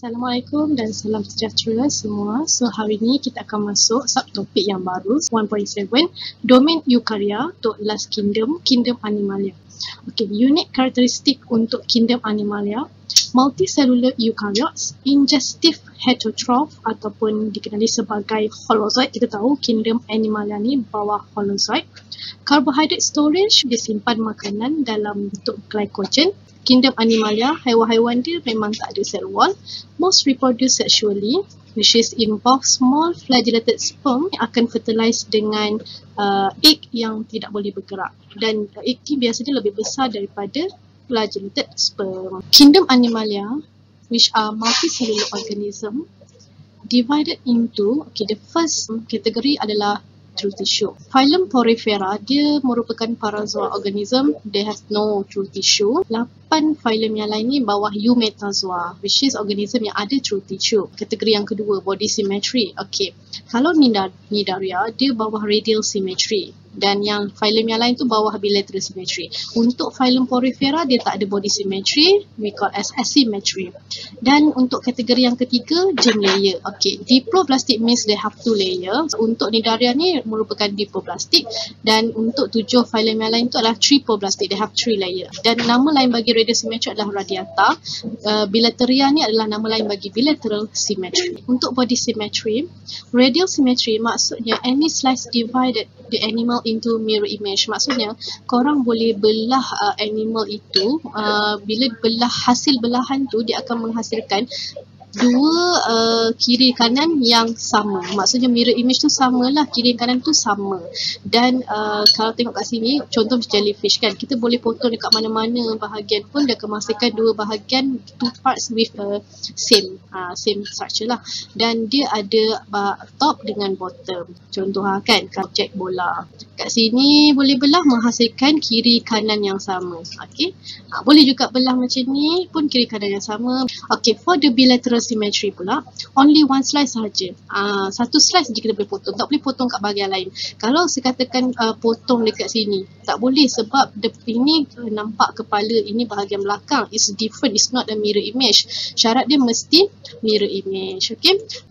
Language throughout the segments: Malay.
Assalamualaikum dan salam sejahtera semua. So hari ini kita akan masuk subtopik yang baru 1.7, domain eukarya untuk last kingdom, kingdom animalia. Okay, unique karakteristik untuk kingdom animalia, multicellular eukaryotes, ingestive heterotroph ataupun dikenali sebagai holozoid. Kita tahu kingdom animalia ni bawah holozoid. Carbohydrate storage, disimpan makanan dalam bentuk glycogen. Kingdom animalia, haiwan-haiwan dia memang tak ada cell wall. Most reproduce sexually, which is involve small flagellated sperm yang akan fertilize dengan egg yang tidak boleh bergerak. Dan egg ni biasanya lebih besar daripada flagellated sperm. Kingdom animalia, which are multicellular organism, divided into, the first category adalah true tissue. Phylum Porifera, dia merupakan parazoa organism, they have no true tissue. 8 phylum yang lain ni bawah Eumetazoa, which is organism yang ada true tissue. Kategori yang kedua, body symmetry. Kalau Cnidaria, dia bawah radial symmetry. Dan yang phylum yang lain tu bawah bilateral symmetry. Untuk phylum Porifera, dia tak ada body symmetry, we call as asymmetry. Dan untuk kategori yang ketiga, germ layer. Diploblastic means they have 2 layer. Untuk Cnidaria ni merupakan diploblastic, dan untuk 7 phylum yang lain tu adalah tripoblastic, they have 3 layer. Dan nama lain bagi radial symmetry adalah radiata. Bilateria ni adalah nama lain bagi bilateral symmetry. Untuk body symmetry, radial symmetry maksudnya any slice divided the animal into mirror image. Maksudnya korang boleh belah animal itu, bila belah hasil belahan tu dia akan menghasilkan dua kiri kanan yang sama. Maksudnya mirror image tu samalah, kiri kanan tu sama. Dan kalau tengok kat sini, contoh macam jellyfish kan, kita boleh potong dekat mana-mana bahagian pun dia akan menghasilkan dua bahagian, two parts with same structure lah. Dan dia ada top dengan bottom. Contoh kan, objek bola. Kat sini boleh belah menghasilkan kiri kanan yang sama. Boleh juga belah macam ni pun kiri kanan yang sama. For the bilateral symmetry pula, only one slice sahaja. Satu slice je kita boleh potong, tak boleh potong kat bahagian lain. Kalau saya katakan potong dekat sini, tak boleh sebab ini nampak kepala, ini bahagian belakang. It's different, it's not a mirror image. Syarat dia mesti mirror image.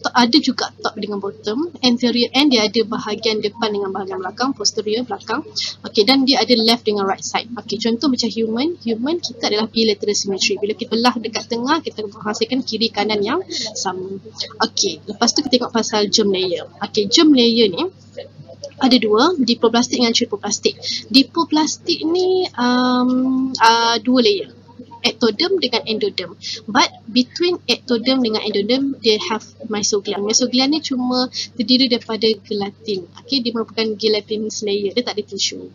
Ada juga top dengan bottom, anterior end dia ada bahagian depan dengan bahagian belakang, posterior belakang. Dan dia ada left dengan right side. Contoh macam human kita adalah bilateral symmetry. Bila kita belah dekat tengah, kita menghasilkan kiri kanan yang sama. Lepas tu kita tengok pasal germ layer. Germ layer ni ada dua, diploblastic dengan tripoblastic. Diploblastic ni dua layer, ectoderm dengan endoderm. But between ectoderm dengan endoderm, they have mesoglium. Mesoglium ni cuma terdiri daripada gelatin. Dia merupakan gelatinous layer, dia tak ada tisu.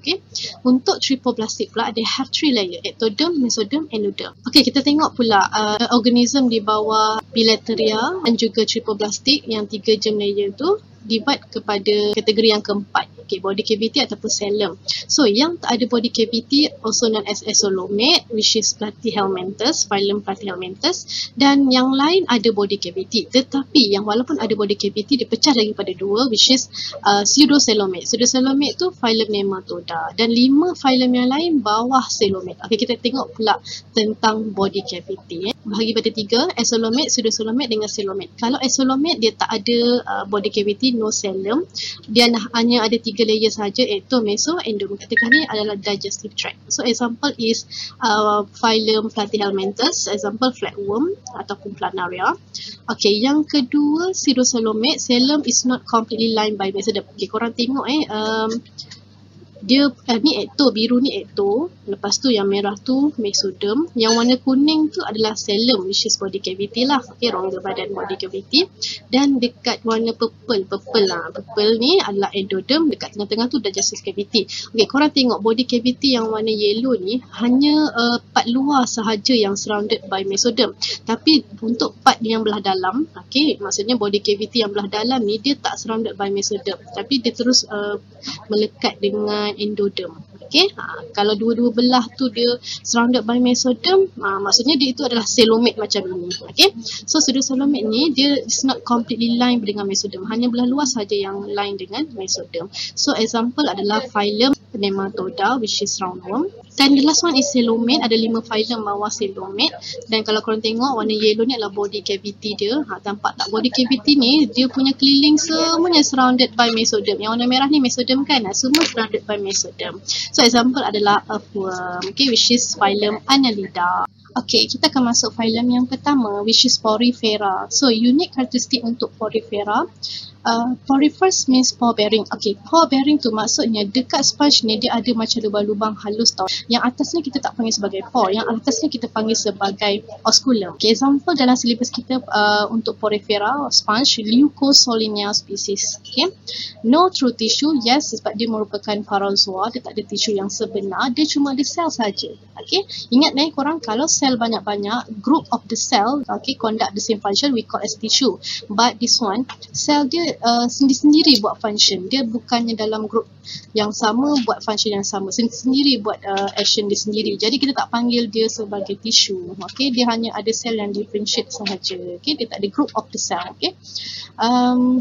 Untuk tripoblastic pula, they have 3 layer, ectoderm, mesoderm, endoderm. Kita tengok pula organism di bawah bilateria dan juga tripoblastic, yang 3 germ layer tu divide kepada kategori yang keempat, body cavity ataupun xylem. So yang tak ada body cavity also known as Esolomate, which is Platyhelminthes, phylum Platyhelminthes. Dan yang lain ada body cavity, tetapi yang walaupun ada body cavity, dia pecah lagi pada 2, which is Pseudocoelomate. Pseudocoelomate tu phylum Nematoda, dan 5 phylum yang lain bawah Coelomate. Kita tengok pula tentang body cavity. Bahagi pada 3, Esolomate, Pseudocoelomate dengan Coelomate. Kalau Esolomate dia tak ada body cavity, no xylem, dia hanya ada 3 layer sahaja, ecto, meso, endom. Katakan ni adalah digestive tract. So example is phylum Platyhelminthes, example flatworm ataupun planaria. Yang kedua Pseudocoelomate, xylem is not completely lined by mesoderm. Korang tengok dia ni ecto, biru ni ecto, lepas tu yang merah tu mesoderm, yang warna kuning tu adalah xylem, which is body cavity lah, rongga badan body cavity. Dan dekat warna purple ni adalah endoderm, dekat tengah-tengah tu digestive cavity. Korang tengok body cavity yang warna yellow ni hanya part luar sahaja yang surrounded by mesoderm, tapi untuk part yang belah dalam, maksudnya body cavity yang belah dalam ni dia tak surrounded by mesoderm, tapi dia terus melekat dengan endoderm. Kalau dua-dua belah tu dia surrounded by mesoderm, maksudnya dia itu adalah coelomate macam ini. So pseudocoelomate ni dia is not completely lined dengan mesoderm, hanya belah luar saja yang line dengan mesoderm. So example adalah phylum nematoda, which is roundworm. Dan the last one is coelomate. Ada 5 phylum bawah coelomate. Dan kalau korang tengok warna yellow ni adalah body cavity dia. Nampak tak body cavity ni dia punya keliling semuanya surrounded by mesoderm. Yang warna merah ni mesoderm kan? Semua surrounded by mesoderm. So example adalah earthworm, okay, which is phylum Annelida. Okay, kita akan masuk phylum yang pertama, which is Porifera. So unique karakteristik untuk Porifera. Poriferous means pore bearing. Okay, pore bearing tu maksudnya dekat sponge ni dia ada macam lubang-lubang halus tau. Yang atas ni kita tak panggil sebagai pore, yang atas ni kita panggil sebagai osculum. Okay, example dalam syllabus kita untuk Porifera sponge, Leucosolinea species. Okay, no true tissue, yes, sebab dia merupakan parazoa, dia tak ada tisu yang sebenar, dia cuma ada sel saja. Okay, ingat korang, kalau sel banyak-banyak, group of the cell, okay, conduct the same function, we call as tissue. But this one, sel dia sendiri-sendiri buat function. Dia bukannya dalam group yang sama buat function yang sama. Sendiri-sendiri buat action dia sendiri. Jadi kita tak panggil dia sebagai tissue. Okay, dia hanya ada sel yang differentiate sahaja. Okay, dia tak ada group of the cell. Okay,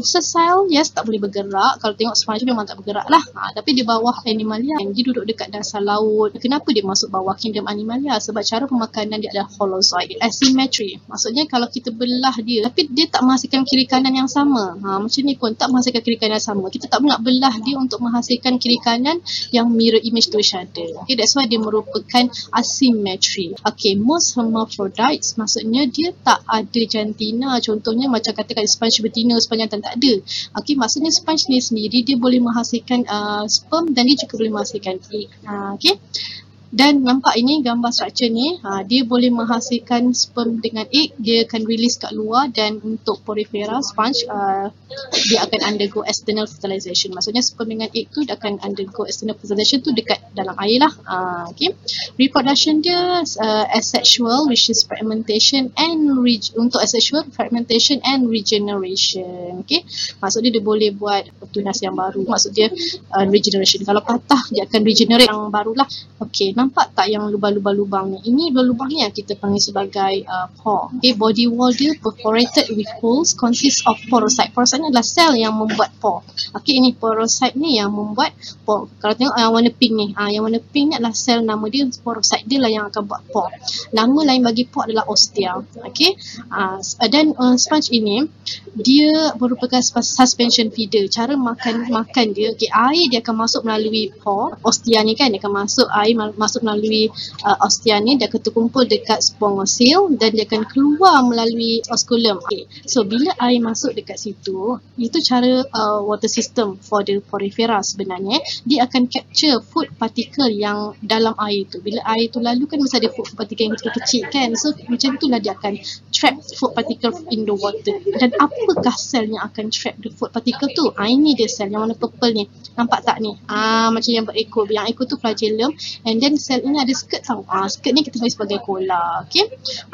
sessile, yes, tak boleh bergerak. Kalau tengok sponge memang tak bergerak lah. Tapi di bawah Animalia, dia duduk dekat dasar laut. Kenapa dia masuk bawah kingdom Animalia? Sebab cara pemakanan dia adalah holozoid. Asymmetry, maksudnya kalau kita belah dia, tapi dia tak menghasilkan kiri kanan yang sama. Macam ni pun tak menghasilkan kiri kanan yang sama. Kita tak nak belah dia untuk menghasilkan kiri kanan yang mirror image to each other. Okay, that's why dia merupakan asymmetry. Okay, most hermaphrodites, maksudnya dia tak ada jantina. Contohnya macam katakan sponge betina, sponge jantan tak ada. Okay, maksudnya sponge ni sendiri dia boleh menghasilkan sperm dan dia juga boleh menghasilkan egg. Okay, dan nampak ini gambar struktur ni, dia boleh menghasilkan sperm dengan egg, dia akan release kat luar. Dan untuk Porifera sponge, dia akan undergo external fertilization. Maksudnya sperm dengan egg tu dia akan undergo external fertilization tu dekat dalam air lah. Okay, reproduction dia asexual, which is fragmentation and untuk asexual, fragmentation and regeneration. Okay, maksudnya dia boleh buat tunas yang baru. Maksud dia regeneration. Kalau patah dia akan regenerate yang barulah. Okay, nampak tak yang lubang-lubang ni? Ini lubang-lubang ni yang kita panggil sebagai pore. Okay, body wall dia perforated with holes, consists of porocyte. Porocyte ni adalah sel yang membuat pore. Okay, ini porocyte ni yang membuat pore. Kalau tengok yang warna pink ni, yang warna pink ni adalah sel, nama dia porocyte, dia lah yang akan buat pore. Nama lain bagi pore adalah ostia. Okay, dan sponge ini dia merupakan suspension feeder. Cara makan dia, okay, air dia akan masuk melalui pore. Ostia ni kan, dia akan masuk, air masuk melalui ostia ni, dia akan terkumpul dekat spongosil dan dia akan keluar melalui osculum. Okay, so bila air masuk dekat situ, itu cara water system for the Porifera sebenarnya. Dia akan capture food particle yang dalam air tu. Bila air tu lalu kan mesti ada food particle yang kecil-kecil kan. So macam itulah dia akan trap food particle in the water. Dan apakah sel yang akan trap the food particle tu? Ini dia sel yang warna purple ni. Nampak tak ni? Macam yang berekor. Yang ekor tu flagellum. And then sel ini ada skirt tau. Skirt ni kita panggil sebagai kola. Okay,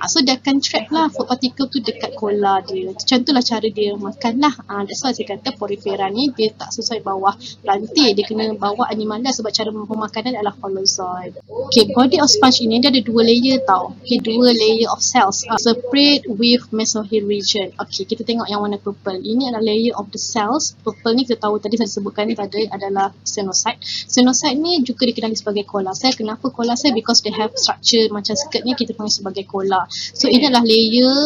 so dia akan trap lah food particle tu dekat kola dia. Macam itulah cara dia makan lah. That's why saya kata Porifera ni dia tak sesuai bawah rantai. Dia kena bawah Animalia sebab cara pemakanan adalah holozoid. Okay, body of sponge ini dia ada 2 layer tau. Okay, 2 layer of cells. Separate with mesohyl region. Okay, kita tengok yang warna purple. Ini adalah layer of the cells. Purple ni kita tahu tadi saya sebutkan tadi adalah cenocyte. Cenocyte ni juga dikenali sebagai kola cell. Kenapa kola cell? Because they have structure macam skirt ni kita panggil sebagai kola. So ini adalah layer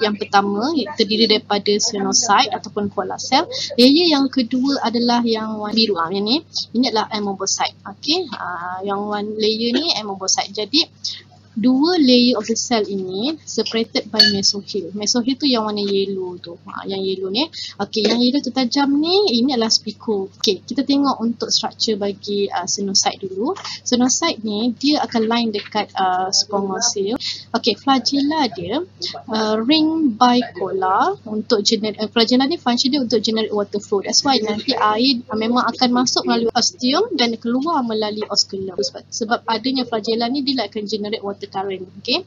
yang pertama, terdiri daripada cenocyte ataupun kola cell. Layer yang kedua adalah yang warna biru. Yang ni, ini adalah amoebocyte. Okay, yang layer ni amoebocyte. Jadi 2 layer of the cell ini separated by mesohyl. Mesohyl tu yang warna yellow tu. Yang yellow ni. Okay, yang yellow tu tajam ni, ini adalah spico. Okay, kita tengok untuk structure bagi cenocyte dulu. Cenocyte ni, dia akan line dekat spongosil. Okay, flagella dia ring bicola untuk generate. Flagella ni function dia untuk generate water flow. That's why nanti air memang akan masuk melalui ostium dan keluar melalui osculum. Sebab adanya flagella ni, dia akan generate water current. Okay,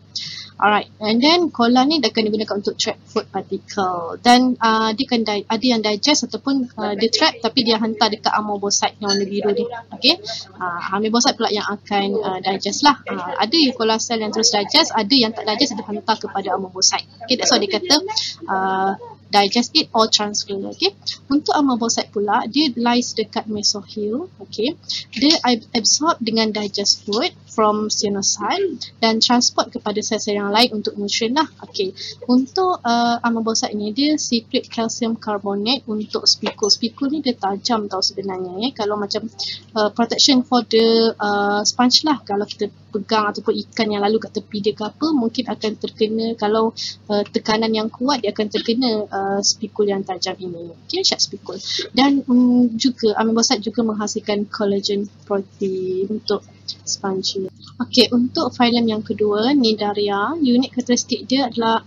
alright, and then kola ni akan digunakan untuk trap food particle. Dan dia akan ada yang digest ataupun dia trap tapi dia hantar dekat amoebocyte yang warna biru ni. Okay, amoebocyte pula yang akan digest lah. Ada kola cell yang terus digest, ada yang tak digest, dia hantar kepada amoebocyte. Okay, that's why dia kata digest it or transfer. Okay, untuk amabocyte pula, dia lies dekat mesohyl. Okay, dia absorb dengan digest food from cyanocyte dan transport kepada sel-sel yang lain untuk nutrien lah. Okay, untuk amabocyte ni dia secrete calcium carbonate untuk spikul. Spikul ni dia tajam tau sebenarnya ya. Kalau macam protection for the sponge lah, kalau kita pegang ataupun ikan yang lalu kat tepi dia ke apa, mungkin akan terkena, kalau tekanan yang kuat dia akan terkena spikul yang tajam ini. Okay, sharp spikul. Dan juga amabocyte juga menghasilkan collagen protein untuk sponge. Okay, untuk phylum yang kedua, Cnidaria, unik karakteristik dia adalah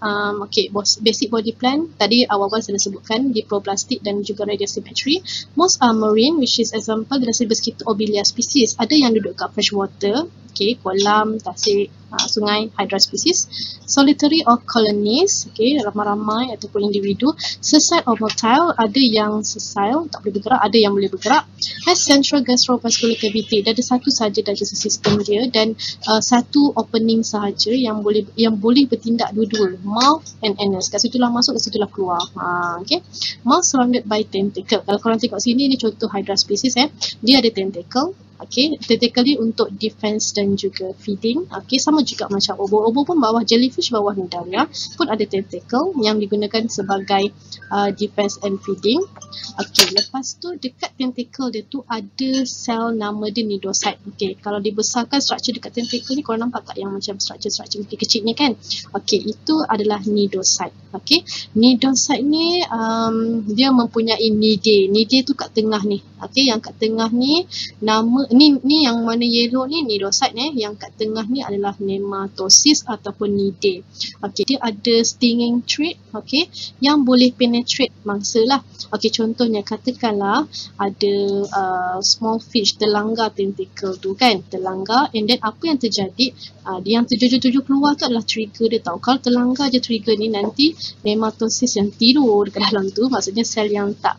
basic body plan. Tadi awal-awal saya sebutkan diploblastic dan juga radiosymmetry. Most are marine, which is example dalam silibus kita Obelia species. Ada yang duduk kat fresh water, okay, kolam, tasik, sungai, hydra species. Solitary or colonies, okay, ramai-ramai ataupun individu. Sessile or motile, ada yang sessile, tak boleh bergerak, ada yang boleh bergerak. Has central gastrovascular cavity, dia ada satu sahaja digestive system dia dan satu opening sahaja yang boleh bertindak dua-dua, mouth and anus. Kat situlah masuk, kat situlah keluar. Okay. Mouth surrounded by tentacle. Kalau korang tengok sini, ni contoh hydra species dia ada tentacle. Okay, tentacle ni untuk defense dan juga feeding. Okay, sama juga macam obo. Obo pun bawah jellyfish, bawah Cnidaria pun ada tentacle yang digunakan sebagai defense and feeding. Okay, lepas tu dekat tentacle dia tu ada sel nama dia cnidocyte. Okay, kalau dibesarkan structure dekat tentacle ni, korang nampak tak yang macam structure-structure kecil ni kan? Okay, itu adalah cnidocyte. Okay, cnidocyte ni dia mempunyai nidae. Nidae tu kat tengah ni. Okay, yang kat tengah ni nama ni yang mana yellow ni cnidocyte yang kat tengah ni adalah nematosis ataupun nidae. Okey, dia ada stinging trait, okey, yang boleh penetrate mangsa lah. Okey, contohnya katakanlah ada small fish terlanggar tentacle tu kan, terlanggar, and then apa yang terjadi, yang tujuh keluar tu adalah trigger dia tau. Kalau terlanggar je trigger ni, nanti nematosis yang tidur dekat dalam tu, maksudnya sel yang tak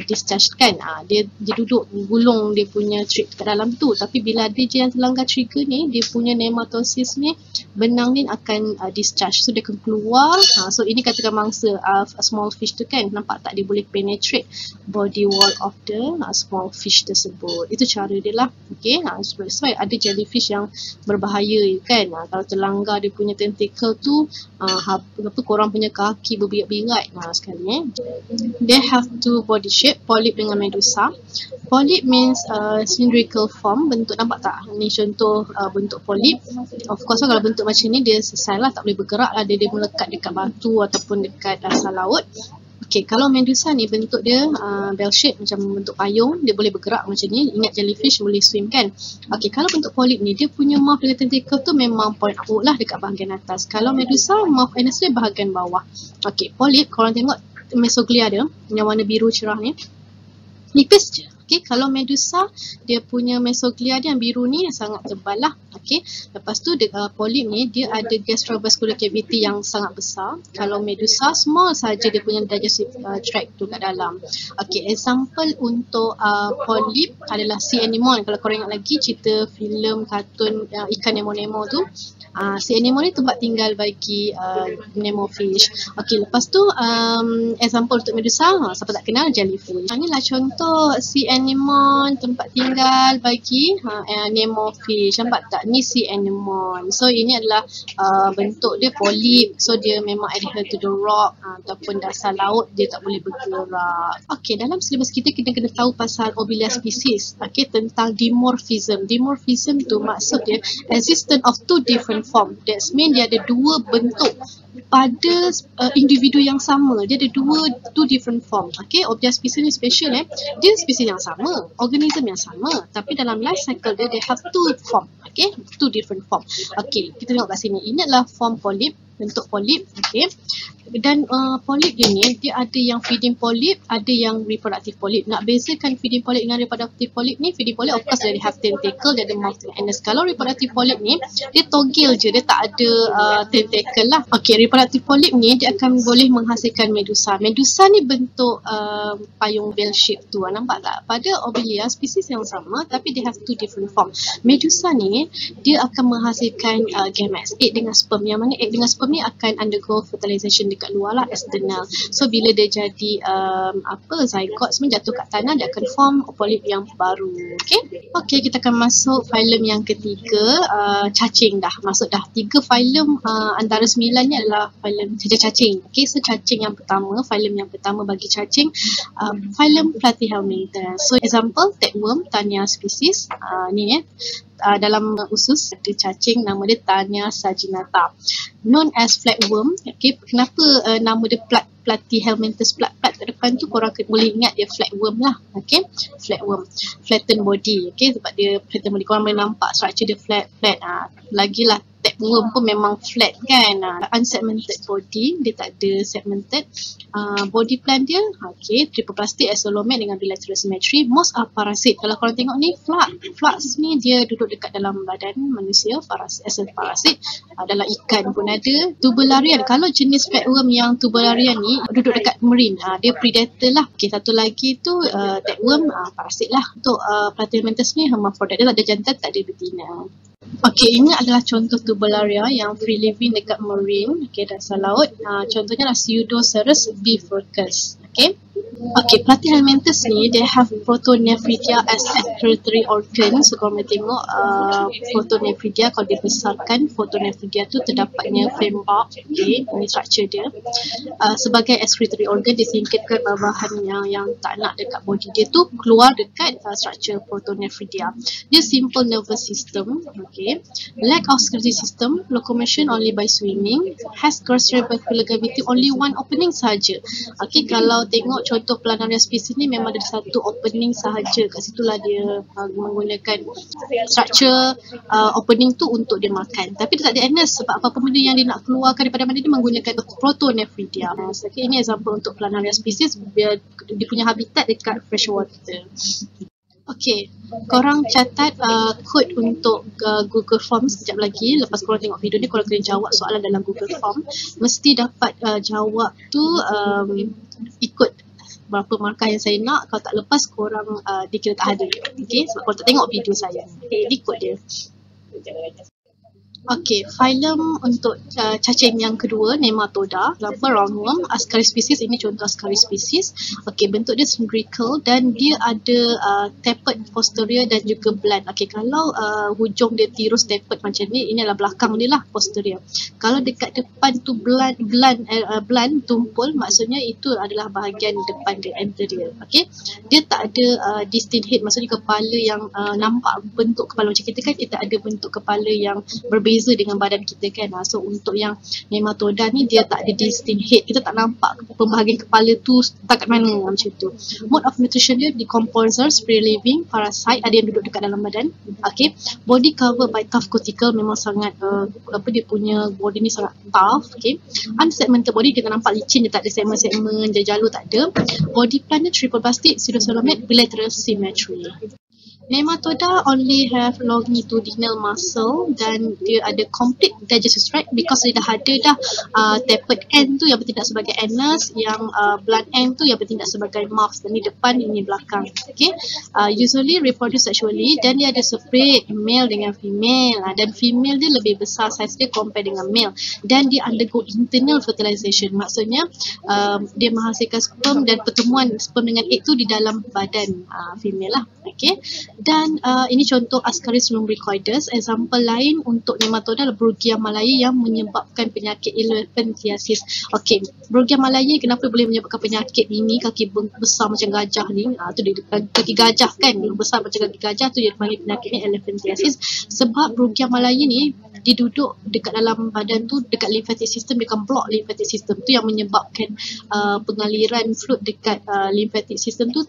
discharge kan, dia duduk gulung dia punya trait kat dalam tu. Tapi bila dia je yang terlanggar trigger ni, dia punya nematosis ni, benang ni akan discharge, so dia akan keluar. So ini katakan mangsa small fish tu kan, nampak tak dia boleh penetrate body wall of the small fish tersebut. Itu cara dia lah. Okay, sebab ada jellyfish yang berbahaya kan, kalau terlanggar dia punya tentacle tu, korang punya kaki berbirat-birat sekali. They have two body shape, polyp dengan medusa. Polyp means cylindrical form, bentuk, nampak tak? Ni contoh bentuk polyp. Of course kalau bentuk macam ni dia sessile lah, tak boleh bergerak lah, dia melekat dekat batu ataupun dekat dasar laut. Okay, kalau medusa ni bentuk dia bell shape, macam bentuk payung, dia boleh bergerak macam ni. Ingat jellyfish boleh swim kan? Okay, kalau bentuk polyp ni, dia punya mouth dengan tentacle tu memang point out lah dekat bahagian atas. Kalau medusa, mouth and dia bahagian bawah. Okay, polyp, korang tengok mesoglia dia yang warna biru cerah ni, nipis je. Okay, kalau medusa, dia punya mesoglia dia yang biru ni sangat tebal lah. Okay, lepas tu polyp ni dia ada gastrovascular cavity yang sangat besar. Kalau medusa, small saja dia punya digestive tract tu kat dalam. Okay, example untuk polyp adalah sea anemone. Kalau korang ingat lagi cerita filem kartun ikan Nemo tu, sea anemone ni tempat tinggal bagi Nemo fish. Okay, lepas tu example untuk medusa, siapa tak kenal, jellyfish. Inilah contoh sea anemone, tempat tinggal bagi Nemo fish. Nampak tak? Ni sea anemone. So ini adalah bentuk dia polyp. So dia memang adhere to the rock ataupun dasar laut, dia tak boleh bergerak. Okay, dalam silibus kita kena tahu pasal Obelia species. Okay, tentang dimorphism. Dimorphism tu maksud dia existence of two different form. That's mean dia ada dua bentuk pada individu yang sama. Dia ada two different form. Okay, Obelia species ni special dia spesies yang sama, organism yang sama, tapi dalam life cycle dia, they have two form. Okay, two different form. Okay, kita tengok kat sini. Ini adalah form polyp, bentuk polyp. Okay, dan polyp dia ni, dia ada yang feeding polyp, ada yang reproductive polyp. Nak bezakan feeding polyp dengan reproductive polyp ni, feeding polyp of course dia have tentacle, dia ada mouth and anus. Kalau reproductive polyp ni, dia toggle je, dia tak ada tentacle lah. Okay, reproductive polyp ni dia akan boleh menghasilkan medusa. Medusa ni bentuk payung bell shape tu, nampak tak? Pada Obelia spesies yang sama, tapi they have two different form. Medusa ni dia akan menghasilkan gametes, egg dengan sperm. Yang mana egg dengan sperm sperm ni akan undergo fertilization dekat luar lah, external. So bila dia jadi zygote semua jatuh kat tanah, dia akan form polip yang baru. Okay, kita akan masuk filem yang ketiga, cacing dah. Masuk dah 3 filem antara 9 ni adalah filem cacing. Okay, so cacing yang pertama, filem yang pertama bagi cacing, filem Platyhelminthes. So example, tapeworm, Tania species. Ni dalam usus ada cacing, nama dia Tania saginata, known as flatworm. Okay, kenapa nama dia Platyhelminthes, plat kat depan tu korang boleh ingat dia flatworm lah. Okay, flatworm, flatten body. Okay, sebab dia flatten body, korang boleh nampak structure dia flat. Lagilah tapeworm pun memang flat kan. Unsegmented body, dia tak ada segmented. Body plan dia, okay, triple plastic, axolomate dengan bilateral symmetry. Most are parasit. Kalau korang tengok ni, flax ni dia duduk dekat dalam badan manusia, as a parasit. Dalam ikan pun ada. Tubularian, kalau jenis flatworm yang tubularian ni duduk dekat marine, dia predator lah. Okay, satu lagi tu tapeworm, parasit lah. Untuk Platyhelminthes ni hermaphrodite, dia tak ada jantan, tak ada betina. Okay, ini adalah contoh tubularia yang free living dekat marine, okay, dasar laut. Contohnya lah Pseudocerus bifurcus. Okay, Platyhelminthes ni they have Protonephridia as excretory organ. So korang boleh tengok Protonephridia, kalau dibesarkan Protonephridia tu terdapatnya flame bark. Okay, ini structure dia. Sebagai excretory organ, disingkirkan bahan yang tak nak dekat body dia tu keluar dekat structure Protonephridia. Dia simple nervous system. Okay, lack of secretory system, locomotion only by swimming, has cerebrospinal cavity, only one opening sahaja. Okay, kalau tengok contoh planaria spesies ni memang ada satu opening sahaja. Kat situlah dia menggunakan structure opening tu untuk dia makan. Tapi dia tak ada anus, sebab apa-apa benda yang dia nak keluarkan daripada mana dia menggunakan Protonephridia. Okay, ini example untuk planaria spesies, dia punya habitat dekat fresh water. Okay, korang catat kod untuk Google Form sekejap lagi. Lepas korang tengok video ni, korang kena jawab soalan dalam Google Form. Mesti dapat jawab tu ikut berapa markah yang saya nak. Kalau tak lepas, korang dikira tak hadir. Okay, sebab korang tak tengok video saya. Okay, ini kod dia. Okay, filem untuk cacing yang kedua, Nematoda. Example, roundworm, Ascaris species. Ini contoh Ascaris species. Okay, bentuk dia cylindrical dan dia ada tapered posterior dan juga blunt. Okay, kalau hujung dia tirus tapered macam ni, ini adalah belakang dia lah, posterior. Kalau dekat depan tu blunt, tumpul, maksudnya itu adalah bahagian depan dia, anterior. Okay, dia tak ada distinct head, maksudnya kepala yang nampak bentuk kepala macam kita kan, kita ada bentuk kepala yang berbeza dengan badan kita kan. So untuk yang Nematoda ni dia tak ada distinct head, kita tak nampak pembahagian kepala tu tak kat mana macam tu. Mode of nutrition dia decomposers, free living, parasite, ada yang duduk dekat dalam badan. Okay, body cover by tough cuticle, memang sangat dia punya body ni sangat tough. Okay, unsegmented body, dia tak nampak licin, dia tak ada segmen-segmen, dia jalur tak ada. Body plan dia triple plastic, pseudocelomate, bilateral symmetry. Nematoda only have longitudinal muscle dan dia ada complete digestive tract because dia dah ada tapered end tu yang bertindak sebagai anus, yang blunt end tu yang bertindak sebagai mouth. Dan ni depan, ini belakang. Okay, usually reproduce sexually dan dia ada separate male dengan female, dan female dia lebih besar size dia compare dengan male, dan dia undergo internal fertilization, maksudnya dia menghasilkan sperm dan pertemuan sperm dengan egg tu di dalam badan female lah. Okay, dan ini contoh Ascaris lumbricoides. Example lain untuk Nematoda adalah Brugia malaya yang menyebabkan penyakit elephantiasis. Okay, Brugia malaya kenapa boleh menyebabkan penyakit ini? Kaki besar macam gajah ni, tu dia kaki gajah kan, besar macam kaki gajah tu dia panggil penyakit ni elephantiasis. Sebab Brugia malaya ni dia duduk dekat dalam badan tu, dekat lymphatic system, dia akan block lymphatic system tu yang menyebabkan pengaliran fluid dekat lymphatic system tu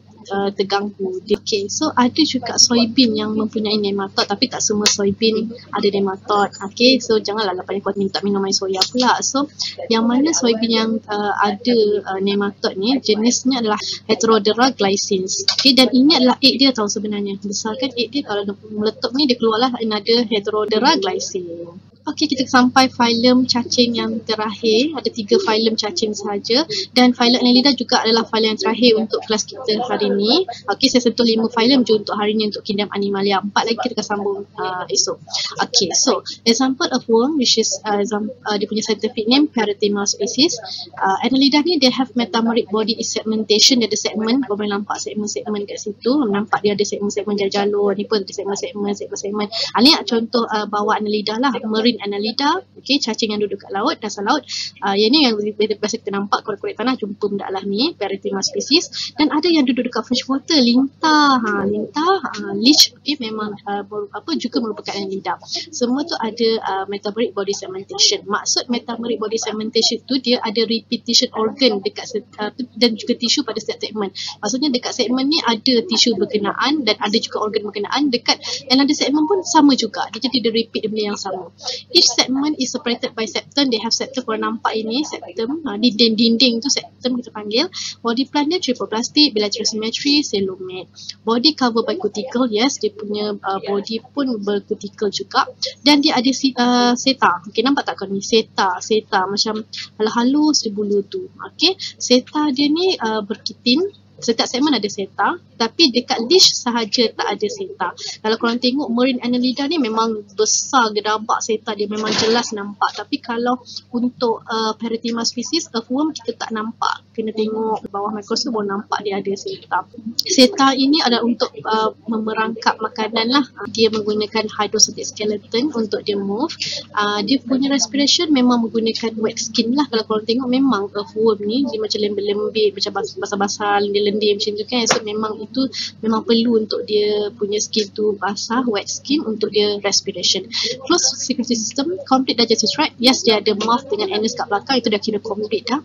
terganggu. Okay, so ada juga soybean yang mempunyai nematod, tapi tak semua soybean ada nematod. Okay, so janganlah lepas ni kau minta minum air soya pula. So yang mana soybean yang ada nematod ni, jenisnya adalah Heterodera glycines. Okay, dan ini adalah egg dia tau sebenarnya. Besarkan egg dia, kalau meletup ni dia keluarlah another Heterodera glycine. Okey, kita sampai filem cacing yang terakhir. Ada 3 filem cacing sahaja dan filem Annelida juga adalah filem yang terakhir untuk kelas kita hari ini. Okey, saya sentuh 5 filem je untuk hari ini untuk Kingdom Animalia. 4 lagi kita akan sambung esok. Okey, so example of worm which is dia punya scientific name Parathema species. Annelida ni dia have metameric body segmentation. Dia ada segmen, boleh nampak segmen-segmen kat situ. Nampak dia ada segmen-segmen jalur. Ni pun ada segmen-segmen. Ni contoh bawah Annelida lah, marine Annelida, okey, cacing yang duduk kat laut, dasar laut. Yang ni yang biasa kita nampak korek-korek tanah, jumpa benda alam ni, Parathema species. Dan ada yang duduk dekat freshwater, lintah, leech, okey, memang juga merupakan Annelida. Semua tu ada metabolic body segmentation. Maksud metabolic body segmentation tu dia ada repetition organ dekat dan juga tisu pada setiap segmen. Maksudnya dekat segmen ni ada tisu berkenaan dan ada juga organ berkenaan. Dekat another segmen pun sama juga. Dia jadi dia repeat benda yang sama. Each segment is separated by septum. They have septum, korang nampak ini septum, dinding tu septum kita panggil. Body plan dia triploplastic, bilateral symmetry, coelomate. Body covered by cuticle, yes, dia punya body pun bercuticle juga. Dan dia ada seta. Okay, nampak tak kau ni? Seta macam halus di bulu tu. Okay, seta dia ni berkitin. Setiap segmen ada seta, tapi dekat leash sahaja tak ada seta. Kalau korang tengok marine Annelida ni memang besar gedabak seta dia, memang jelas nampak. Tapi kalau untuk Parathema species earthworm kita tak nampak. Kena tengok bawah mikroskop baru nampak dia ada seta. Seta ini adalah untuk memerangkap makanan lah. Dia menggunakan hydrostatic skeleton untuk dia move. Dia punya respiration memang menggunakan wet skin lah. Kalau korang tengok memang earthworm ni dia macam lembik-lembik, macam basah-basah, lendir macam tu kan. So memang itu memang perlu untuk dia punya skin tu basah, wet skin untuk dia respiration. Closed circulatory system, complete digestive tract. Yes, dia ada mouth dengan anus kat belakang, itu dah kira complete dah.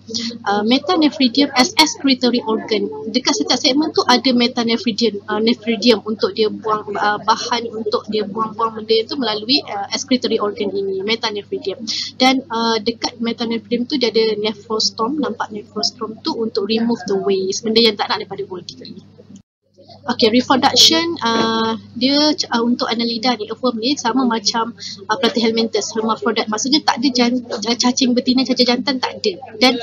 Metanephridium as excretory organ. Dekat setiap segmen tu ada metanephridium untuk dia buang bahan, untuk dia buang-buang benda itu melalui excretory organ ini, metanephridium. Dan dekat metanephridium tu dia ada nephrostome. Nampak nephrostome tu untuk remove the waste, benda yang tak nak daripada body. Okay, reproduction dia untuk Annelida ni, earthworm ni sama macam Platyhelminthes, hermaphrodite. Maksudnya tak ada cacing betina, cacing jantan tak ada. Dan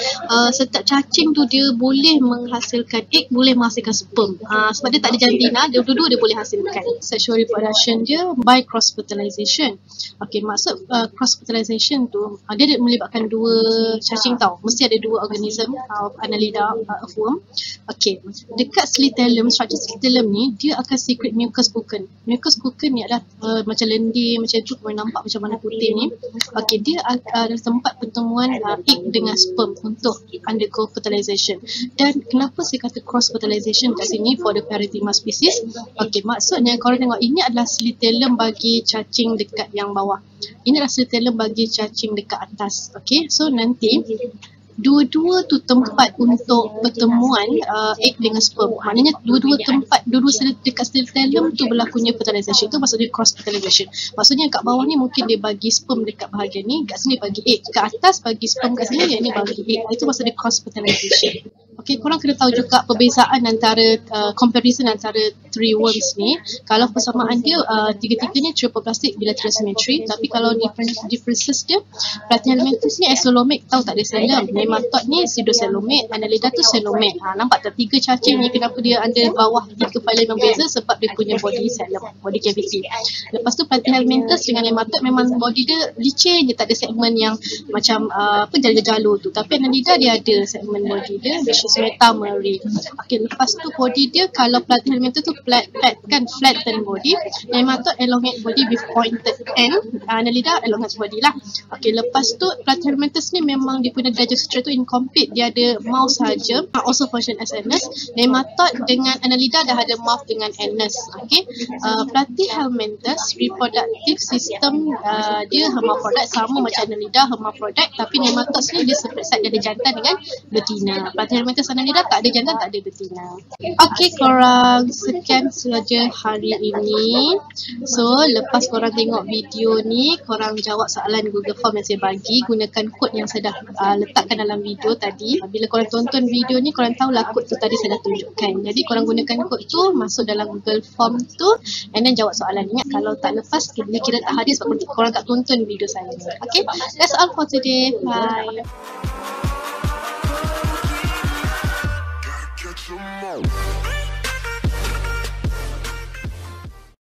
setiap cacing tu dia boleh menghasilkan egg, boleh menghasilkan sperm. Sebab dia tak ada jantina, dia dua-dua dia boleh hasilkan. Sexual reproduction dia by cross fertilization. Okay, maksud cross fertilization tu dia melibatkan dua cacing tau. Mesti ada dua organism Annelida earthworm. Okay, dekat slitellum, structure slitellum ni dia akan secret mucus cocoon. Mucus cocoon ni adalah macam lendir macam tu, boleh nampak macam mana putih ni. Okey, dia adalah tempat pertemuan egg dengan sperm untuk undergo fertilization. Dan kenapa saya kata cross fertilization kat sini for the Parathema species? Okey, maksudnya korang tengok ini adalah slitellum bagi cacing dekat yang bawah. Ini adalah slitellum bagi cacing dekat atas. Okey, so nanti dua-dua tu tempat untuk pertemuan egg dengan sperm. Maknanya dua-dua tempat, dua-dua dekat slitellum tu berlakunya fertilization. Itu maksudnya cross fertilization. Maksudnya kat bawah ni mungkin dia bagi sperm dekat bahagian ni, kat sini bagi egg. Kat atas bagi sperm kat sini, yang ni bagi egg. Itu maksudnya cross fertilization. Okay, korang kena tahu juga perbezaan antara comparison antara three worms ni. Kalau persamaan dia tiga-tiganya triploplastic bilateral symmetry, tapi kalau differences dia, Platyhelminthes ni isolomate, tahu tak ada xylem. Nematode ni pseudoxylomate, Annelida tu xylomate. Nampak tak tiga cacing ni kenapa dia ada bawah tiga filem yang beza? Sebab dia punya body xylem, body cavity. Lepas tu Platyhelminthes dengan nematode memang body dia licin, dia tak ada segmen yang macam jalur-jalur tu. Tapi Annelida dia ada segmen body dia which is metamery. Okay, lepas tu body dia, kalau Platyhelminthes tu flat flatten body, nematode elongate body with pointed end, Annelida elongate body lah. Okay, lepas tu Platyhelminthes ni memang dia punya digestive tract tu incomplete, dia ada mouth saja, also function as anus. Nematode dengan Annelida dah ada mouth dengan anus. Okay, Platyhelminthes reproductive system dia hermaphrodite, sama macam Annelida hermaphrodite, tapi nematodes ni dia separate side, dia ada jantan dengan betina. Platyhelminthes Annelida tak ada jantan, tak ada betina. Okay, korang, sekian saja hari ini. So, lepas korang tengok video ni, korang jawab soalan Google Form yang saya bagi, gunakan kod yang saya dah letakkan dalam dalam video tadi. Bila korang tonton video ni, korang tahulah kod tu tadi saya dah tunjukkan. Jadi korang gunakan kod tu, masuk dalam Google Form tu, and then jawab soalan. Ingat, kalau tak lepas, dia kira tak hadir sebab korang tak tonton video saya. Okay, that's all for today. Bye. Catch 'em all.